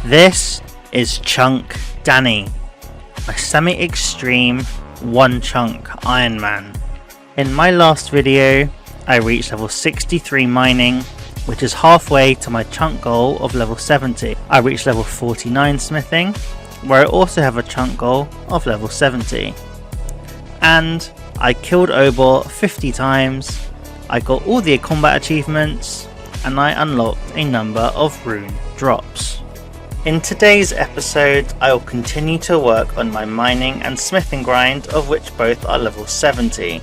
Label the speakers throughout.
Speaker 1: This is Chunk Danny, my semi-extreme Onechunk Ironman. In my last video, I reached level 63 mining, which is halfway to my chunk goal of level 70. I reached level 49 smithing, where I also have a chunk goal of level 70. And I killed Obor 50 times, I got all the combat achievements, and I unlocked a number of rune drops. In today's episode, I will continue to work on my mining and smithing grind, of which both are level 70.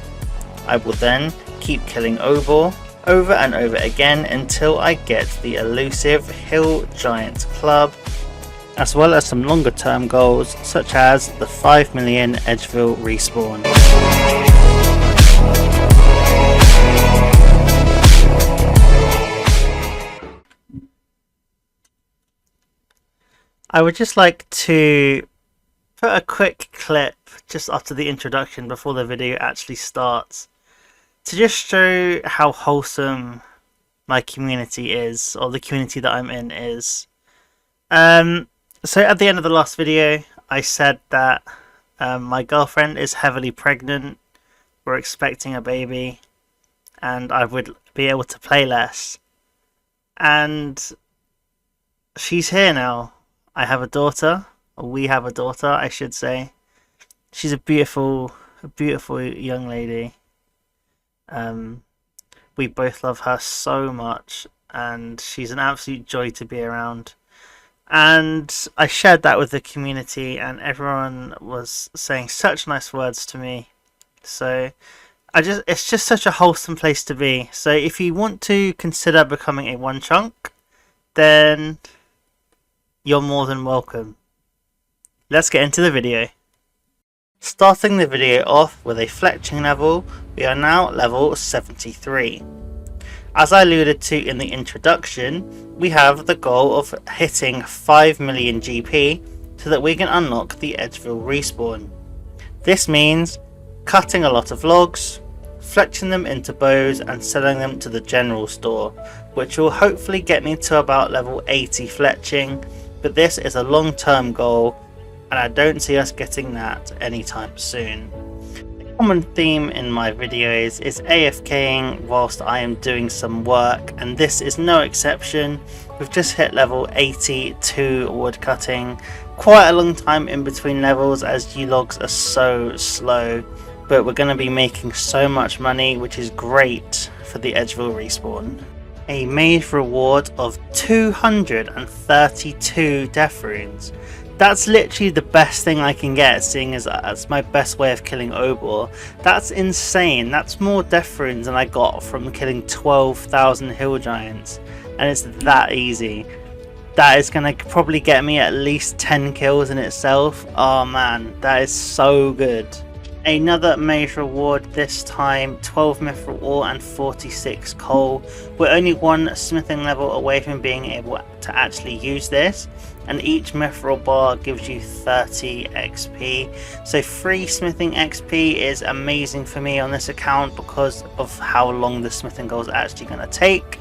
Speaker 1: I will then keep killing Obor over and over again until I get the elusive Hill Giant Club, as well as some longer term goals such as the 5 million Edgeville respawn. I would just like to put a quick clip just after the introduction before the video actually starts to just show how wholesome my community is, or the community that I'm in is. So at the end of the last video I said that my girlfriend is heavily pregnant, we're expecting a baby, and I would be able to play less. And she's here now. I have a daughter, or we have a daughter, I should say. She's a beautiful young lady. We both love her so much, and she's an absolute joy to be around. And I shared that with the community, and everyone was saying such nice words to me. So it's just such a wholesome place to be. So if you want to consider becoming a Onechunk, then you're more than welcome. Let's get into the video. Starting the video off with a fletching level, we are now level 73. As I alluded to in the introduction, we have the goal of hitting 5 million GP so that we can unlock the Edgeville respawn. This means cutting a lot of logs, fletching them into bows and selling them to the general store, which will hopefully get me to about level 80 fletching. But this is a long-term goal, and I don't see us getting that anytime soon. A common theme in my videos is AFKing whilst I am doing some work, and this is no exception. We've just hit level 82 woodcutting. Quite a long time in between levels as U-logs are so slow, but we're going to be making so much money, which is great for the Edgeville respawn. A mage reward of 232 death runes. That's literally the best thing I can get, seeing as that's my best way of killing Obor. That's insane. That's more death runes than I got from killing 12,000 hill giants, and it's that easy. That is going to probably get me at least 10 kills in itself. Oh man, that is so good. Another mage reward, this time 12 mithril ore and 46 coal. We're only one smithing level away from being able to actually use this, and each mithril bar gives you 30 XP. So free smithing XP is amazing for me on this account because of how long the smithing goal is actually going to take,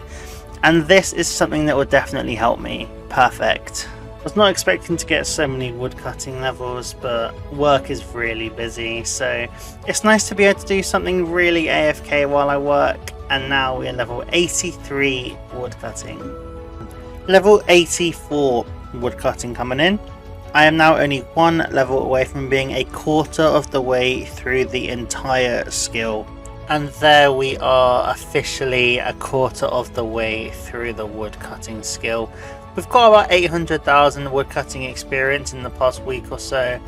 Speaker 1: and this is something that will definitely help me. Perfect. I was not expecting to get so many woodcutting levels, but work is really busy, so it's nice to be able to do something really AFK while I work. And now we're level 83 woodcutting. Level 84 woodcutting coming in. I am now only one level away from being a quarter of the way through the entire skill. And there we are, officially a quarter of the way through the woodcutting skill. We've got about 800,000 woodcutting experience in the past week or so,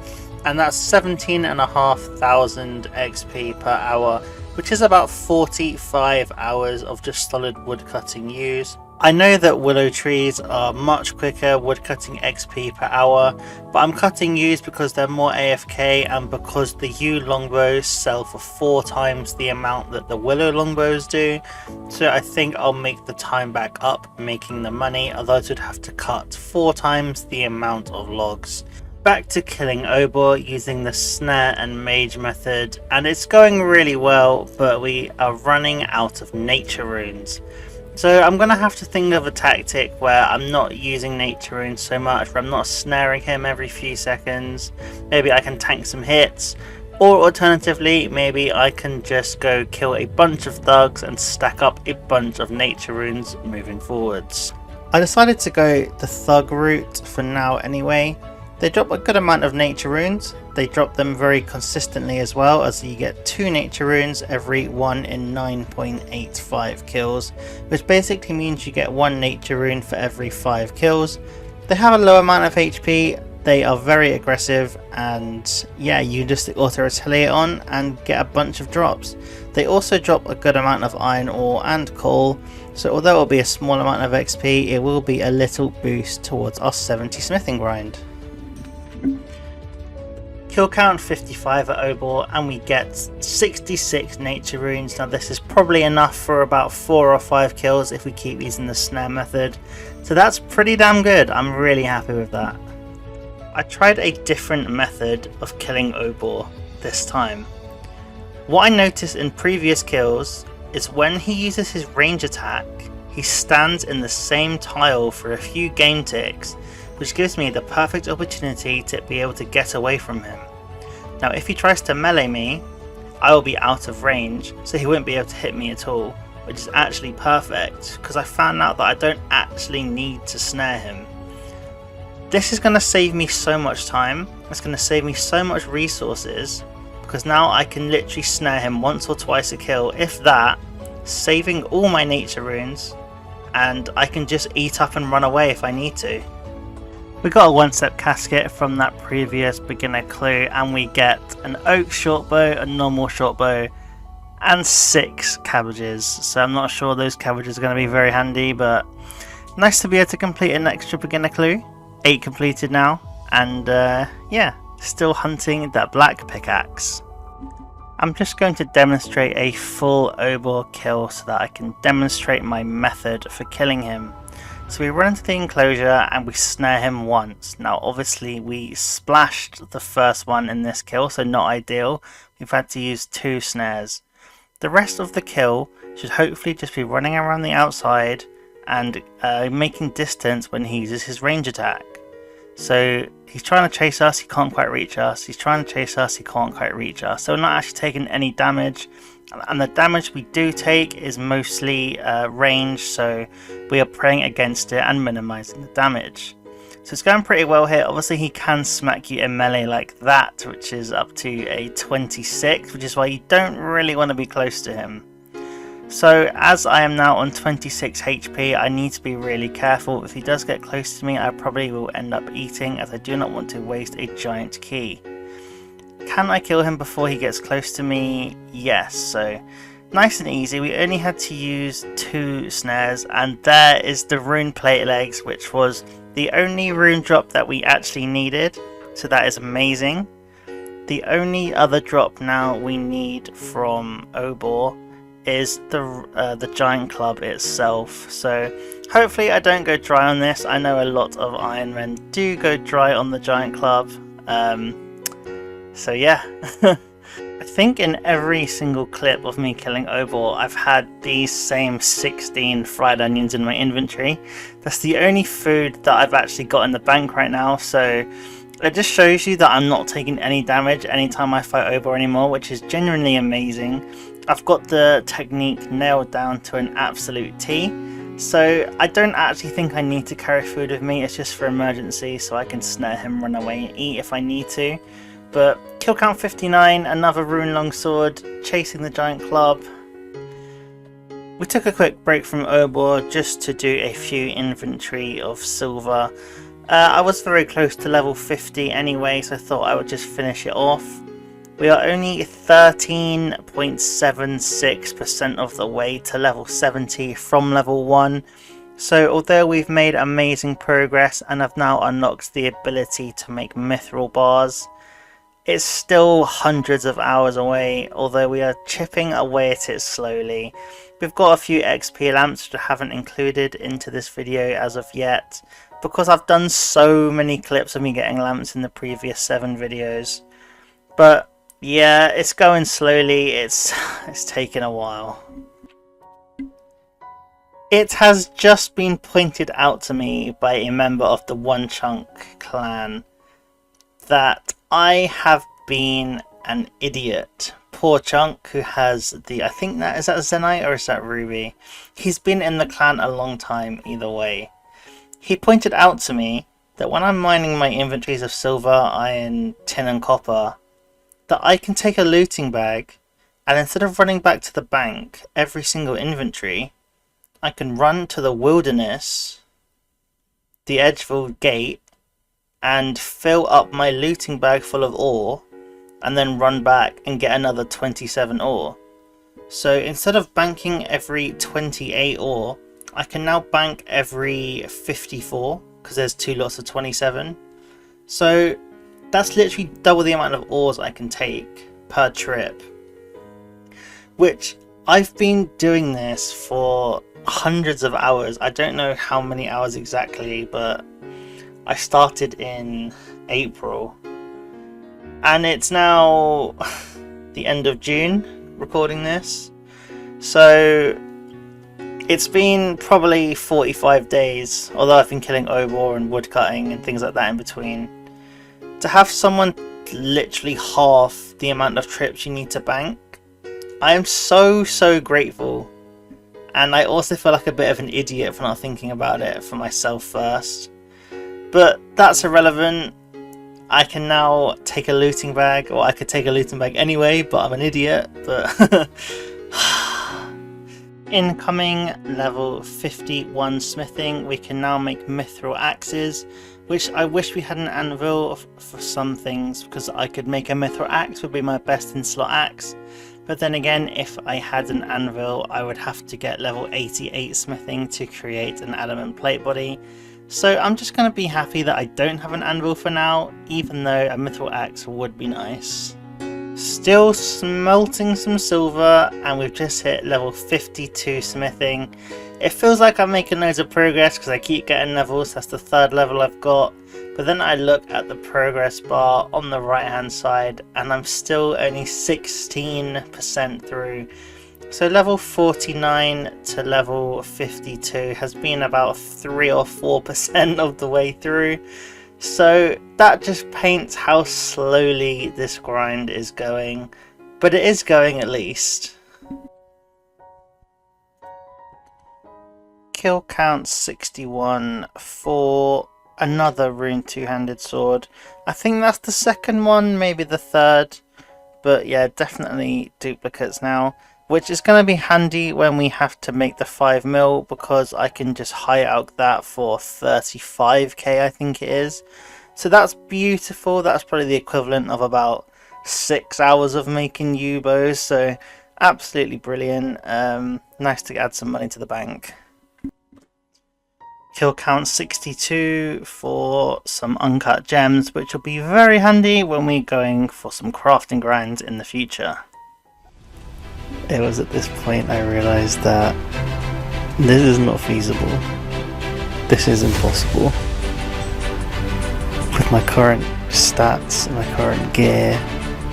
Speaker 1: and that's 17,500 XP per hour, which is about 45 hours of just solid woodcutting use. I know that willow trees are much quicker woodcutting XP per hour, but I'm cutting yews because they're more AFK and because the yew longbows sell for 4 times the amount that the willow longbows do. So I think I'll make the time back up making the money, although I would have to cut 4 times the amount of logs. Back to killing Obor using the snare and mage method, and it's going really well, but we are running out of nature runes. So I'm going to have to think of a tactic where I'm not using nature runes so much, where I'm not snaring him every few seconds. Maybe I can tank some hits, or alternatively maybe I can just go kill a bunch of thugs and stack up a bunch of nature runes moving forwards. I decided to go the thug route for now anyway. They drop a good amount of nature runes. They drop them very consistently as well, as you get 2 nature runes every 1 in 9.85 kills, which basically means you get 1 nature rune for every 5 kills. They have a low amount of HP, they are very aggressive, and yeah, you just stick auto retaliate on and get a bunch of drops. They also drop a good amount of iron ore and coal, so although it will be a small amount of XP, it will be a little boost towards our 70 smithing grind. Kill count 55 at Obor, and we get 66 nature runes. Now this is probably enough for about 4 or 5 kills if we keep using the snare method, so that's pretty damn good. I'm really happy with that. I tried a different method of killing Obor this time. What I noticed in previous kills is when he uses his range attack, he stands in the same tile for a few game ticks, which gives me the perfect opportunity to be able to get away from him. Now if he tries to melee me, I will be out of range, so he won't be able to hit me at all, which is actually perfect because I found out that I don't actually need to snare him. This is going to save me so much time, it's going to save me so much resources, because now I can literally snare him once or twice a kill, if that, saving all my nature runes, and I can just eat up and run away if I need to. We got a 1-step casket from that previous beginner clue, and we get an oak shortbow, a normal shortbow, and 6 cabbages. So I'm not sure those cabbages are going to be very handy, but nice to be able to complete an extra beginner clue. 8 completed now, and yeah, still hunting that black pickaxe. I'm just going to demonstrate a full Obor kill so that I can demonstrate my method for killing him. So we run into the enclosure and we snare him once. Now obviously we splashed the first one in this kill, so not ideal. We've had to use 2 snares. The rest of the kill should hopefully just be running around the outside and making distance when he uses his range attack. So he's trying to chase us, he can't quite reach us. He's trying to chase us, he can't quite reach us. So we're not actually taking any damage. And the damage we do take is mostly range, so we are praying against it and minimizing the damage. So it's going pretty well here. Obviously he can smack you in melee like that, which is up to a 26, which is why you don't really want to be close to him. So as I am now on 26 HP, I need to be really careful. If he does get close to me, I probably will end up eating, as I do not want to waste a giant key. Can I kill him before he gets close to me? Yes, so nice and easy. We only had to use 2 snares, and there is the rune plate legs, which was the only rune drop that we actually needed, so that is amazing. The only other drop now we need from Obor is the giant club itself, so hopefully I don't go dry on this. I know a lot of Ironmen do go dry on the giant club, so yeah. I think in every single clip of me killing Obor, I've had these same 16 fried onions in my inventory. That's the only food that I've actually got in the bank right now, so it just shows you that I'm not taking any damage anytime I fight Obor anymore, which is genuinely amazing. I've got the technique nailed down to an absolute T, so I don't actually think I need to carry food with me. It's just for emergency, so I can snare him, run away and eat if I need to. But kill count 59, another rune longsword, chasing the giant club. We took a quick break from Obor just to do a few inventory of silver. I was very close to level 50 anyway, so I thought I would just finish it off. We are only 13.76% of the way to level 70 from level 1. So although we've made amazing progress and have now unlocked the ability to make mithril bars, it's still hundreds of hours away, although we are chipping away at it slowly. We've got a few XP lamps which I haven't included into this video as of yet, because I've done so many clips of me getting lamps in the previous 7 videos. But yeah, it's going slowly, it's taken a while. It has just been pointed out to me by a member of the Onechunk clan that I have been an idiot. Poor Chunk, who has the, I think that, is that Zenite or is that Ruby? He's been in the clan a long time either way. He pointed out to me that when I'm mining my inventories of silver, iron, tin and copper, that I can take a looting bag and instead of running back to the bank every single inventory, I can run to the wilderness, the Edgeville gate, and fill up my looting bag full of ore and then run back and get another 27 ore. So instead of banking every 28 ore, I can now bank every 54 because there's 2 lots of 27. So that's literally double the amount of ores I can take per trip, which I've been doing this for hundreds of hours. I don't know how many hours exactly, but I started in April and it's now the end of June recording this, so it's been probably 45 days, although I've been killing Obor and woodcutting and things like that in between. To have someone literally half the amount of trips you need to bank, I am so grateful, and I also feel like a bit of an idiot for not thinking about it for myself first. But that's irrelevant. I can now take a looting bag, or I could take a looting bag anyway, but I'm an idiot. But incoming level 51 smithing, we can now make mithril axes, which I wish we had an anvil for some things, because I could make a mithril axe would be my best in slot axe. But then again, if I had an anvil, I would have to get level 88 smithing to create an adamant plate body. So I'm just going to be happy that I don't have an anvil for now, even though a mithril axe would be nice. Still smelting some silver, and we've just hit level 52 smithing. It feels like I'm making loads of progress because I keep getting levels. That's the 3rd level I've got. But then I look at the progress bar on the right hand side and I'm still only 16% through. So level 49 to level 52 has been about 3 or 4% of the way through. So that just paints how slowly this grind is going, but it is going at least. Kill count 61 for another rune 2-handed sword. I think that's the 2nd one, maybe the 3rd, but yeah, definitely duplicates now, which is going to be handy when we have to make the 5 mil, because I can just high out that for 35k, I think it is. So that's beautiful. That's probably the equivalent of about 6 hours of making U-bows, so absolutely brilliant. Nice to add some money to the bank. Kill count 62 for some uncut gems, which will be very handy when we're going for some crafting grinds in the future. It was at this point I realised that this is not feasible. This is impossible. With my current stats and my current gear,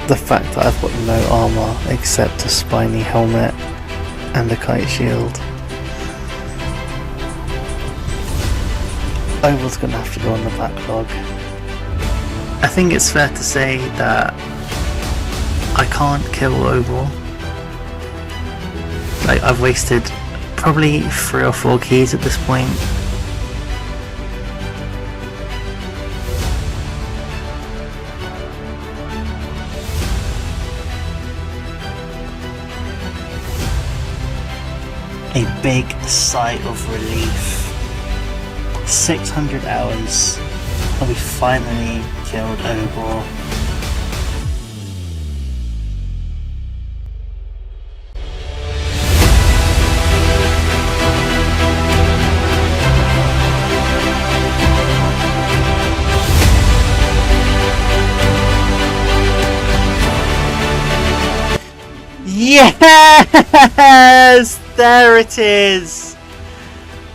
Speaker 1: the fact that I've got no armour except a spiny helmet and a kite shield, Obor's going to have to go on the backlog. I think it's fair to say that I can't kill Obor. Like, I've wasted probably 3 or 4 keys at this point. A big sigh of relief. 600 hours and we finally killed Obor. Yes! There it is!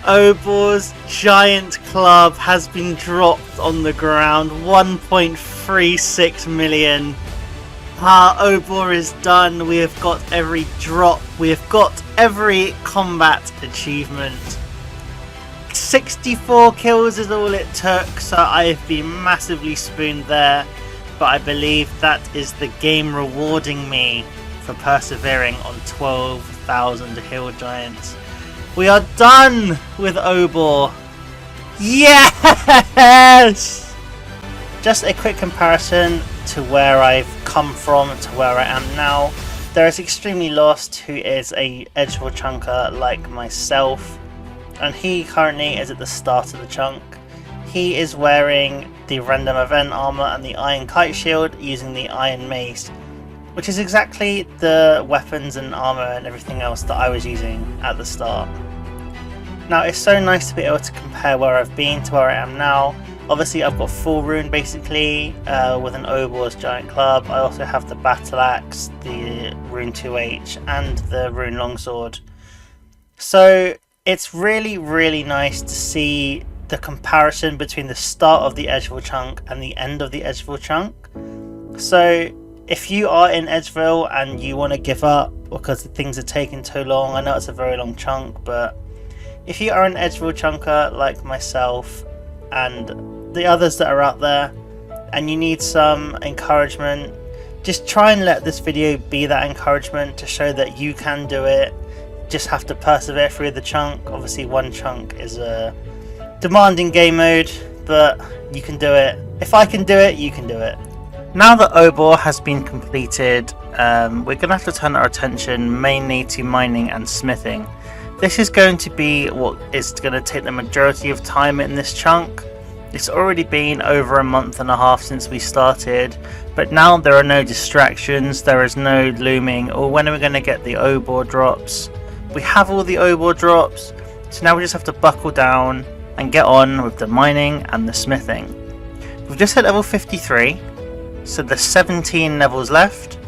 Speaker 1: Obor's giant club has been dropped on the ground. 1.36 million. Obor is done. We have got every drop. We have got every combat achievement. 64 kills is all it took, so I have been massively spooned there. But I believe that is the game rewarding me for persevering on 12,000 hill giants. We are done with Obor. Yes! Just a quick comparison to where I've come from to where I am now. There is Extremely Lost, who is a edgeable chunker like myself, and he currently is at the start of the chunk. He is wearing the random event armor and the iron kite shield using the iron mace, which is exactly the weapons and armor and everything else that I was using at the start. Now it's so nice to be able to compare where I've been to where I am now. Obviously I've got full rune basically with an Obor's giant club. I also have the battle axe, the rune 2H and the rune longsword. So it's really nice to see the comparison between the start of the Edgeville chunk and the end of the Edgeville chunk. So if you are in Edgeville and you want to give up because things are taking too long, I know it's a very long chunk, but if you are an Edgeville chunker like myself and the others that are out there and you need some encouragement, just try and let this video be that encouragement to show that you can do it. Just have to persevere through the chunk. Obviously one chunk is a demanding game mode, but you can do it. If I can do it, you can do it. Now that Obor has been completed, we're going to have to turn our attention mainly to mining and smithing. This is going to be what is going to take the majority of time in this chunk. It's already been over a month and a half since we started, but now there are no distractions, there is no looming, or when are we going to get the Obor drops? We have all the Obor drops, so now we just have to buckle down and get on with the mining and the smithing. We've just hit level 53, so there's 17 levels left,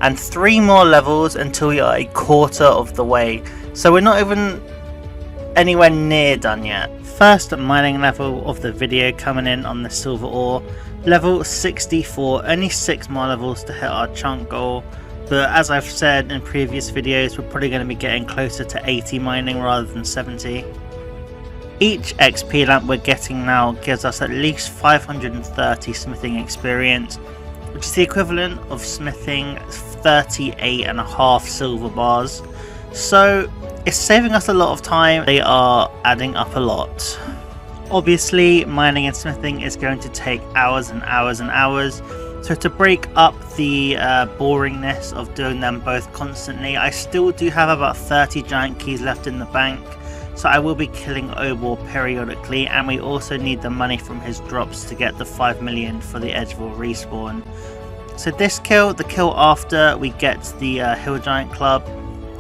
Speaker 1: and 3 more levels until we are a quarter of the way. So we're not even anywhere near done yet. First mining level of the video coming in on the silver ore, level 64, only 6 more levels to hit our chunk goal, but as I've said in previous videos, we're probably going to be getting closer to 80 mining rather than 70. Each XP lamp we're getting now gives us at least 530 smithing experience, which is the equivalent of smithing 38.5 silver bars. So it's saving us a lot of time. They are adding up a lot. Obviously mining and smithing is going to take hours and hours and hours, so to break up the boringness of doing them both constantly, I still do have about 30 giant keys left in the bank, so I will be killing Obor periodically, and we also need the money from his drops to get the 5 million for the Edgeville respawn. So this kill, the kill after we get the hill giant club,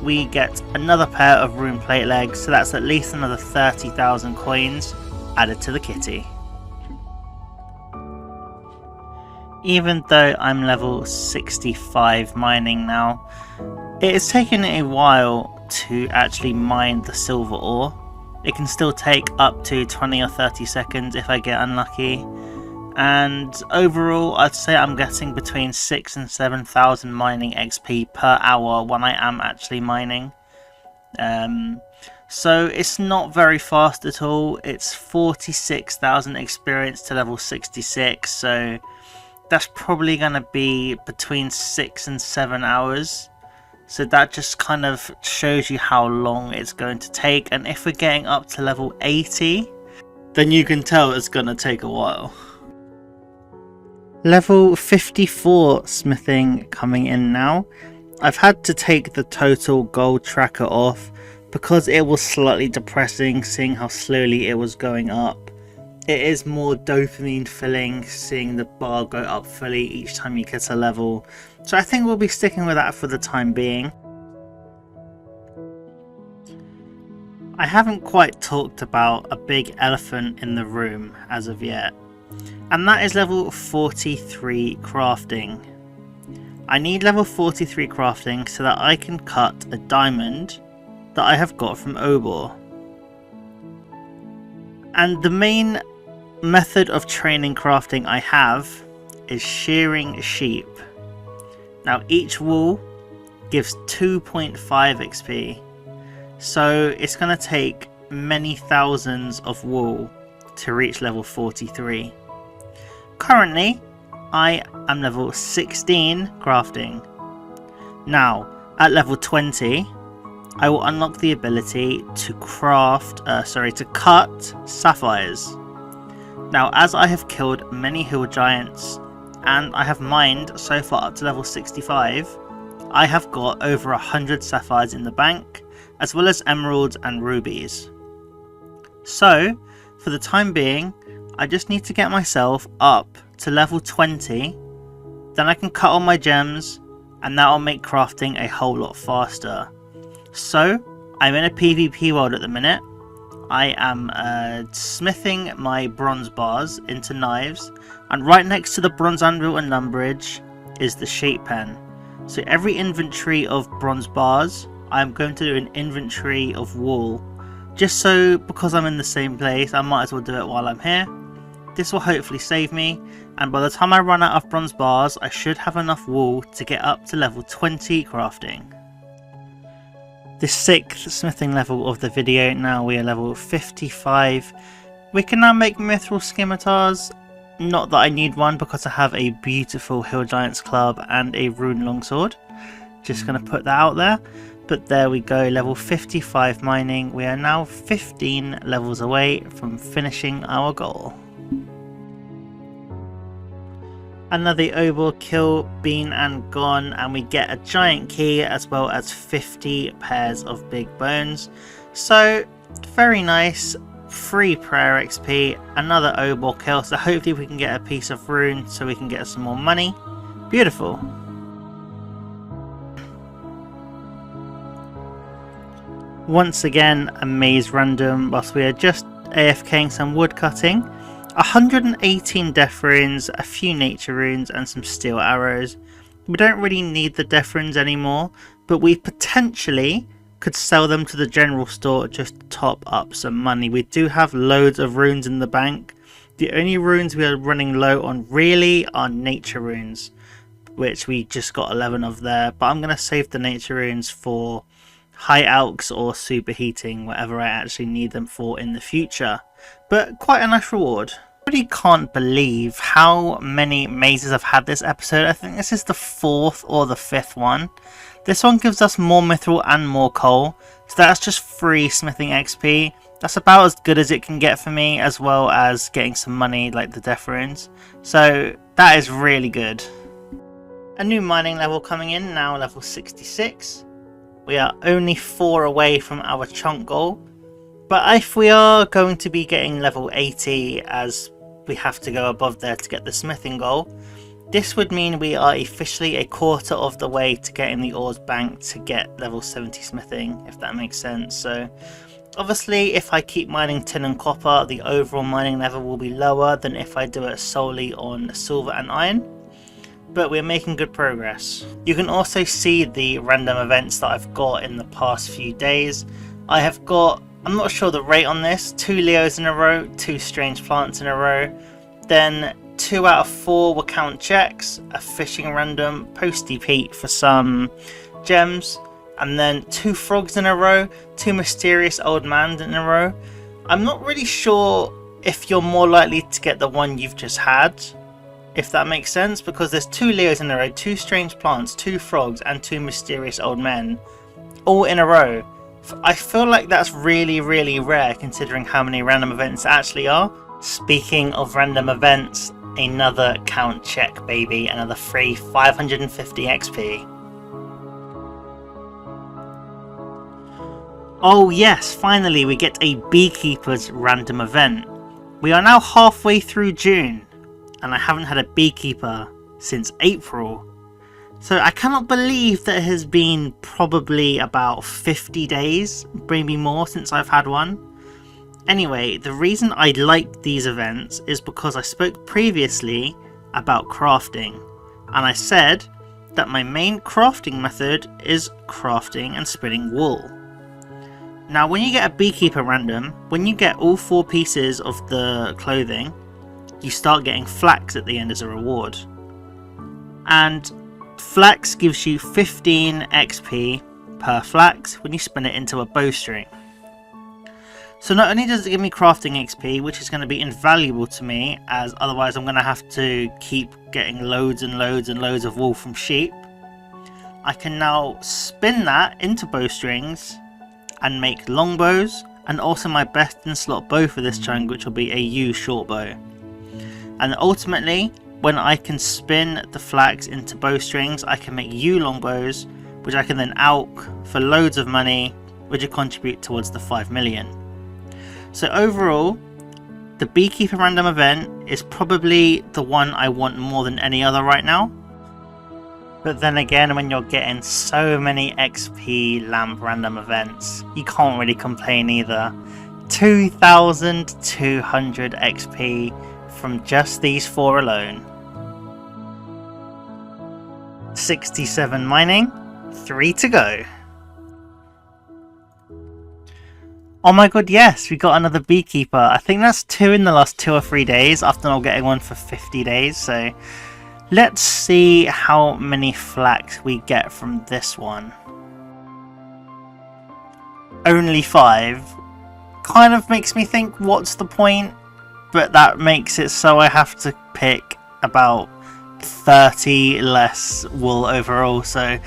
Speaker 1: we get another pair of rune plate legs, so that's at least another 30,000 coins added to the kitty. Even though I'm level 65 mining now, it is taking a while to actually mine the silver ore. It can still take up to 20 or 30 seconds if I get unlucky, and overall I'd say I'm getting between 6,000 and 7,000 mining XP per hour when I am actually mining. So it's not very fast at all. It's 46,000 experience to level 66, so that's probably going to be between 6 and 7 hours. So that just kind of shows you how long it's going to take, and if we're getting up to level 80, then you can tell it's going to take a while. Level 54 smithing coming in now. I've had to take the total gold tracker off because it was slightly depressing seeing how slowly it was going up. It is more dopamine filling seeing the bar go up fully each time you get a level, so I think we'll be sticking with that for the time being. I haven't quite talked about a big elephant in the room as of yet, and that is level 43 crafting. I need level 43 crafting so that I can cut a diamond that I have got from Obor. And the main method of training crafting I have is shearing sheep. Now each wool gives 2.5 XP, so it's going to take many thousands of wool to reach level 43. Currently I am level 16 crafting. Now at level 20 I will unlock the ability to cut sapphires. Now as I have killed many hill giants and I have mined so far up to level 65, I have got over 100 sapphires in the bank, as well as emeralds and rubies. So for the time being I just need to get myself up to level 20, then I can cut all my gems and that will make crafting a whole lot faster. So I'm in a PvP world at the minute. I am smithing my bronze bars into knives, and right next to the bronze anvil and lumberage is the sheep pen. So every inventory of bronze bars, I'm going to do an inventory of wool, just so because I'm in the same place I might as well do it while I'm here. This will hopefully save me, and by the time I run out of bronze bars I should have enough wool to get up to level 20 crafting. The 6th smithing level of the video. Now we are level 55. We can now make mithril scimitars. Not that I need one because I have a beautiful hill giants club and a rune longsword. Just going to put that out there. But there we go, level 55 mining. We are now 15 levels away from finishing our goal. Another Obor kill been and gone, and we get a giant key as well as 50 pairs of big bones. So very nice. Free prayer XP, another Obor kill, so hopefully we can get a piece of rune so we can get some more money. Beautiful. Once again a maze random whilst we are just AFKing some woodcutting. 118 death runes, a few nature runes and some steel arrows. We don't really need the death runes anymore, but we potentially could sell them to the general store just to top up some money. We do have loads of runes in the bank. The only runes we are running low on really are nature runes, which we just got 11 of there, but I'm going to save the nature runes for high alks or superheating, whatever I actually need them for in the future. But quite a nice reward. I really can't believe how many mazes I've had this episode. I think this is the 4th or the 5th one. This one gives us more mithril and more coal, so that's just free smithing XP. That's about as good as it can get for me, as well as getting some money like the death runes. So that is really good. A new mining level coming in, now level 66. We are only 4 away from our chunk goal, but if we are going to be getting level 80, as we have to go above there to get the smithing goal, this would mean we are officially a quarter of the way to getting the ores bank to get level 70 smithing, if that makes sense. So obviously if I keep mining tin and copper, the overall mining level will be lower than if I do it solely on silver and iron, but we're making good progress. You can also see the random events that I've got in the past few days. I have got, I'm not sure the rate on this, 2 Leos in a row, 2 strange plants in a row, then 2 out of 4 were count checks, a fishing random, posty Pete for some gems, and then 2 frogs in a row, 2 mysterious old man in a row. I'm not really sure if you're more likely to get the one you've just had, if that makes sense, because there's 2 Leos in a row, 2 strange plants, 2 frogs and 2 mysterious old men, all in a row. I feel like that's really rare considering how many random events there actually are. Speaking of random events, another count check baby, another free 550 XP. Oh yes, finally we get a beekeeper's random event. We are now halfway through June and I haven't had a beekeeper since April. So I cannot believe that it has been probably about 50 days, maybe more, since I've had one. Anyway, the reason I like these events is because I spoke previously about crafting, and I said that my main crafting method is crafting and spinning wool. Now when you get a beekeeper random, when you get all 4 pieces of the clothing, you start getting flax at the end as a reward. And flax gives you 15 XP per flax when you spin it into a bowstring. So not only does it give me crafting XP, which is going to be invaluable to me, as otherwise I'm going to have to keep getting loads and loads and loads of wool from sheep, I can now spin that into bowstrings and make longbows, and also my best in slot bow for this chunk, which will be a U short bow. And ultimately, when I can spin the flax into bowstrings, I can make U longbows, which I can then AUK for loads of money, which will contribute towards the 5 million. So overall, the Beekeeper random event is probably the one I want more than any other right now. But then again, when you're getting so many XP lamp random events, you can't really complain either. 2,200 XP from just these 4 alone. 67 mining, 3 to go. Oh my god, yes, we got another Beekeeper. I think that's 2 in the last 2 or 3 days after not getting one for 50 days. So let's see how many flax we get from this one. Only 5. Kind of makes me think, what's the point? But that makes it so I have to pick about 30 less wool overall. So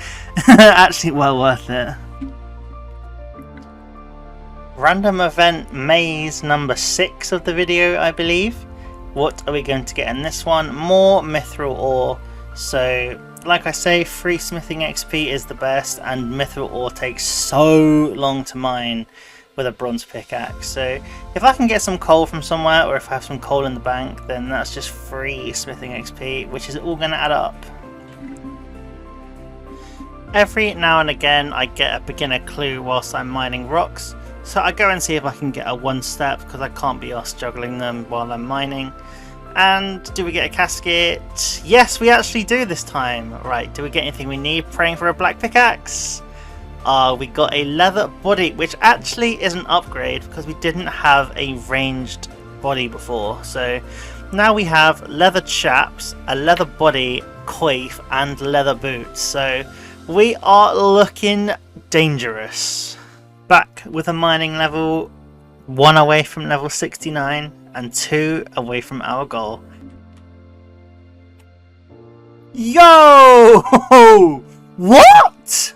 Speaker 1: actually well worth it. Random event maze number 6 of the video, I believe. What are we going to get in this one? More mithril ore. So like I say, free smithing XP is the best, and mithril ore takes so long to mine with a bronze pickaxe. So if I can get some coal from somewhere, or if I have some coal in the bank, then that's just free smithing XP, which is all going to add up. Every now and again I get a beginner clue whilst I'm mining rocks. So I go and see if I can get a 1-step, because I can't be arsed juggling them while I'm mining. And do we get a casket? Yes, we actually do this time. Right, do we get anything we need? Praying for a black pickaxe. We got a leather body, which actually is an upgrade because we didn't have a ranged body before. So now we have leather chaps, a leather body, coif, and leather boots. So we are looking dangerous. Back with a mining level, 1 away from level 69 and 2 away from our goal. Yo! What?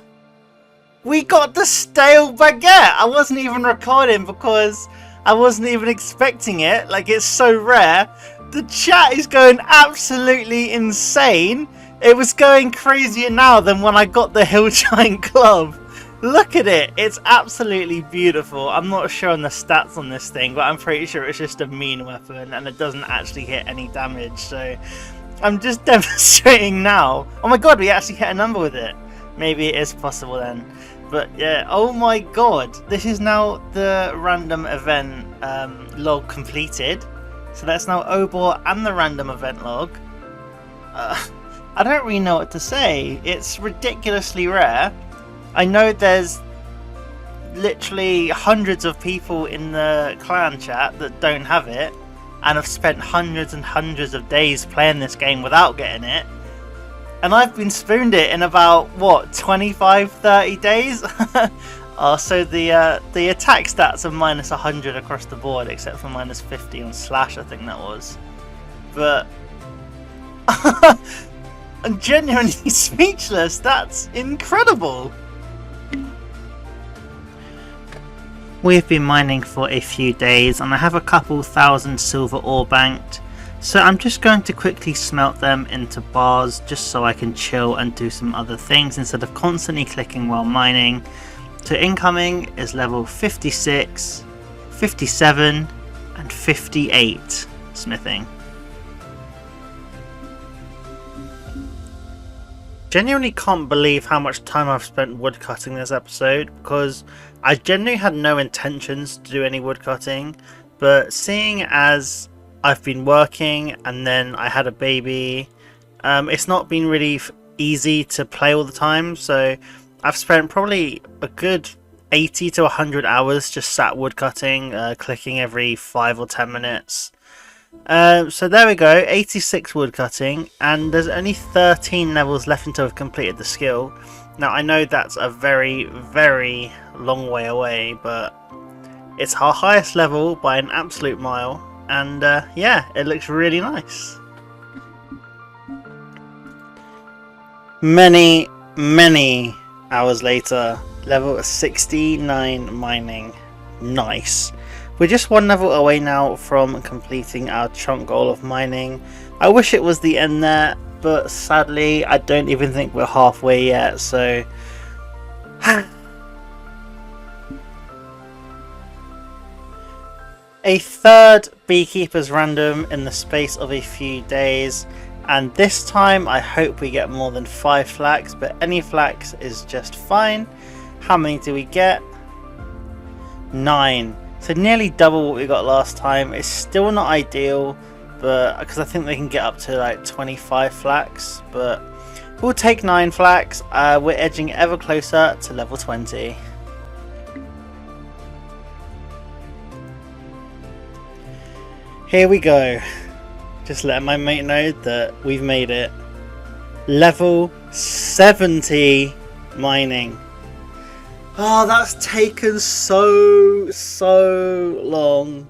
Speaker 1: We got the stale baguette! I wasn't even recording because I wasn't even expecting it. Like, it's so rare. The chat is going absolutely insane. It was going crazier now than when I got the Hill Giant Club. Look at it, it's absolutely beautiful. I'm not sure on the stats on this thing, but I'm pretty sure it's just a mean weapon and it doesn't actually hit any damage, so I'm just demonstrating now. Oh my god, we actually hit a number with it. Maybe it is possible then. But yeah, oh my god, this is now the random event log completed. So that's now Obor and the random event log. I don't really know what to say. It's ridiculously rare. I know there's literally hundreds of people in the clan chat that don't have it and have spent hundreds and hundreds of days playing this game without getting it. And I've been spooned it in about, what, 25-30 days? So the attack stats are minus 100 across the board, except for minus 50 on Slash, I think that was. But I'm genuinely speechless. That's incredible. We've been mining for a few days and I have a couple thousand silver ore banked, so I'm just going to quickly smelt them into bars just so I can chill and do some other things instead of constantly clicking while mining. So incoming is level 56, 57 and 58 smithing. Genuinely can't believe how much time I've spent woodcutting this episode, because I genuinely had no intentions to do any woodcutting, but seeing as I've been working and then I had a baby, it's not been really easy to play all the time, so I've spent probably a good 80 to 100 hours just sat woodcutting, clicking every 5 or 10 minutes. So there we go, 86 woodcutting, and there's only 13 levels left until I've completed the skill. Now I know that's a very, very long way away, but it's our highest level by an absolute mile, and yeah, it looks really nice. Many hours later, level 69 mining. Nice. We're just one level away now from completing our chunk goal of mining. I wish it was the end there, but sadly I don't even think we're halfway yet, so a third beekeeper's random in the space of a few days, and this time I hope we get more than 5 flax, but any flax is just fine. How many do we get? 9. So nearly double what we got last time. It's still not ideal, but because I think they can get up to like 25 flax, but we'll take 9 flax. We're edging ever closer to level 20. Here we go. Just letting my mate know that we've made it. Level 70 mining. Oh, that's taken so long.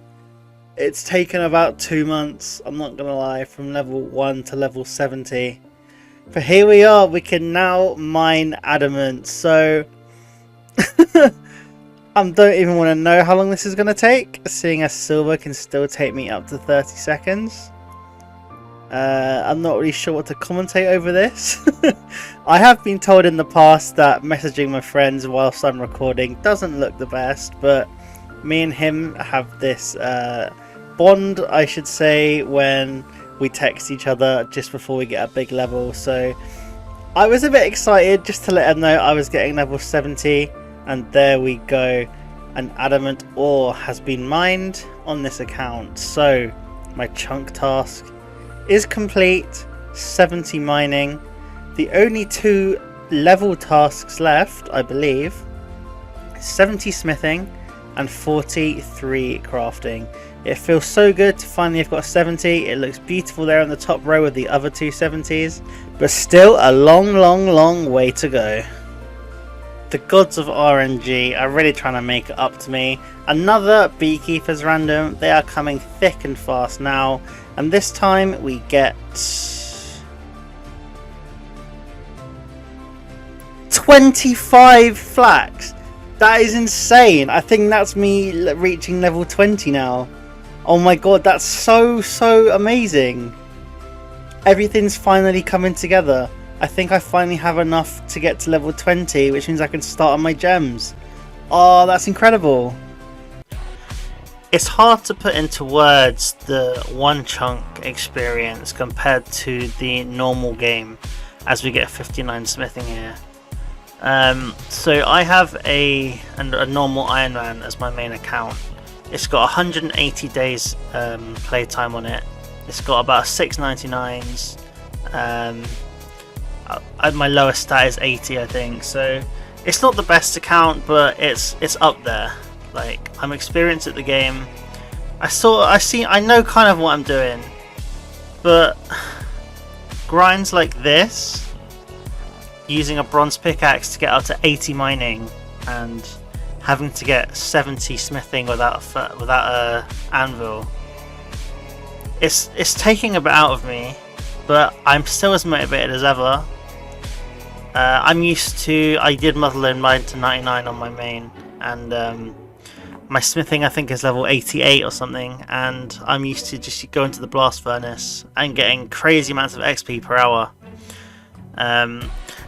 Speaker 1: It's taken about 2 months, I'm not gonna lie, from level 1 to level 70. But here we are, we can now mine adamant, so I don't even want to know how long this is gonna take, seeing as silver can still take me up to 30 seconds. I'm not really sure what to commentate over this. I have been told in the past that messaging my friends whilst I'm recording doesn't look the best, but me and him have this bond, I should say, when we text each other just before we get a big level. So I was a bit excited just to let him know I was getting level 70, and there we go. An adamant ore has been mined on this account, so my chunk task is complete. 70 mining. The only 2 level tasks left, I believe, 70 smithing and 43 crafting. It feels so good to finally have got 70. It looks beautiful there on the top row with the other 2 70s, but still a long way to go. The gods of RNG are really trying to make it up to me. Another beekeeper's random. They are coming thick and fast now, and this time we get 25 flax. That is insane. I think that's me reaching level 20 now. Oh my god, that's so amazing. Everything's finally coming together. I think I finally have enough to get to level 20, which means I can start on my gems. Oh, that's incredible. It's hard to put into words the one chunk experience compared to the normal game, as we get 59 smithing here. So I have a normal Ironman as my main account. It's got 180 days playtime on it. It's got about 699s. My lowest stat is 80, I think. So it's not the best account, but it's up there. Like, I'm experienced at the game. I know kind of what I'm doing, but grinds like this, using a bronze pickaxe to get up to 80 mining and having to get 70 smithing without a anvil, it's taking a bit out of me, but I'm still as motivated as ever. I'm used to, I did muddle mine to 99 on my main, and my smithing I think is level 88 or something, and I'm used to just going to the blast furnace and getting crazy amounts of XP per hour.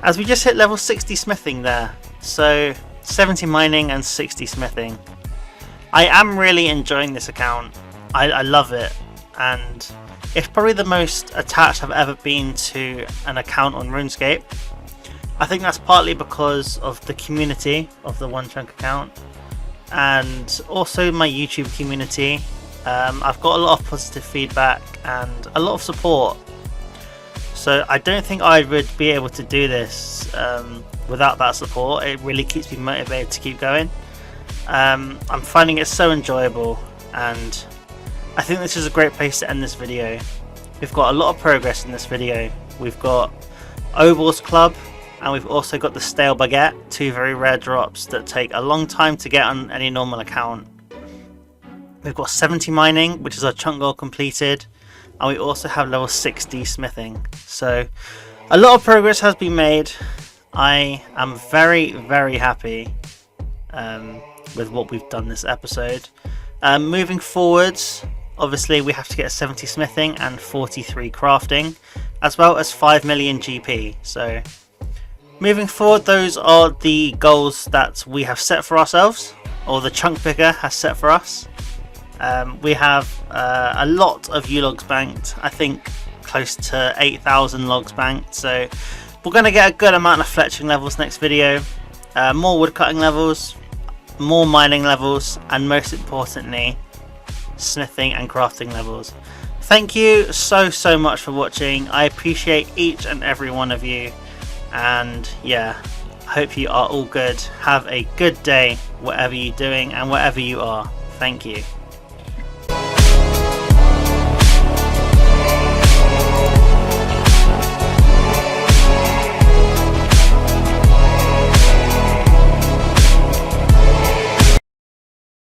Speaker 1: As we just hit level 60 smithing there, so 70 mining and 60 smithing. I am really enjoying this account. I love it, and it's probably the most attached I've ever been to an account on RuneScape. I think that's partly because of the community of the One Chunk account, and also my YouTube community. I've got a lot of positive feedback and a lot of support, so I don't think I would be able to do this without that support. It really keeps me motivated to keep going. I'm finding it so enjoyable, and I think this is a great place to end this video. We've got a lot of progress in this video. We've got Obor's Club, and we've also got the Stale Baguette, 2 very rare drops that take a long time to get on any normal account. We've got 70 mining, which is our chunk goal completed, and we also have level 60 smithing. So a lot of progress has been made. I am very, very happy with what we've done this episode. Moving forwards, obviously we have to get 70 smithing and 43 crafting, as well as 5 million GP. So moving forward, those are the goals that we have set for ourselves, or the chunk picker has set for us. We have a lot of U-logs banked, I think close to 8,000 logs banked, so we're going to get a good amount of fletching levels next video, more woodcutting levels, more mining levels, and most importantly, smithing and crafting levels. Thank you so much for watching. I appreciate each and every one of you, and yeah, hope you are all good. Have a good day, whatever you're doing and wherever you are. Thank you.